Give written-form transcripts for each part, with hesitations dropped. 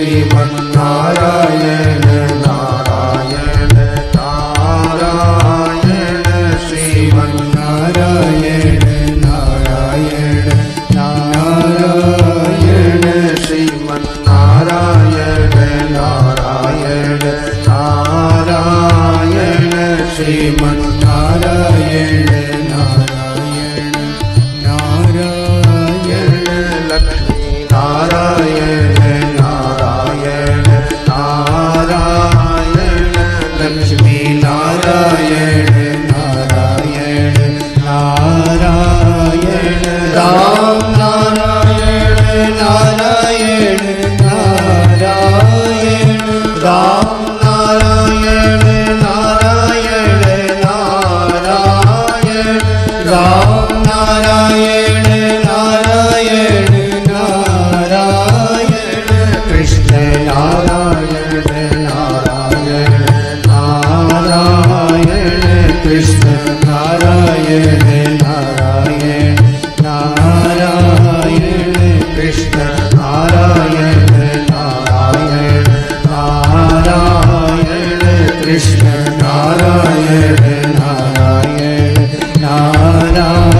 Sriman Narayana Narayan Narayan Sriman Narayana Narayan Narayan Sriman Narayana Narayan Narayan Sriman Narayana Narayan Narayan Lakshmi Narayan Narayan Narayan Lakshmi Narayan Narayan Narayan Ram Narayan Narayan Narayan Ram Narayan Narayan Narayan Ram Narayan Narayan Narayan Krishna Narayan Narayan Narayan Krishna Narayan Narayan Narayan Krishna Narayan Narayan Narayan Krishna Narayan Narayan Narayan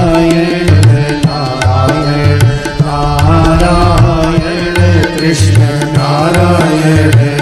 Narayan Narayan Krishna Narayan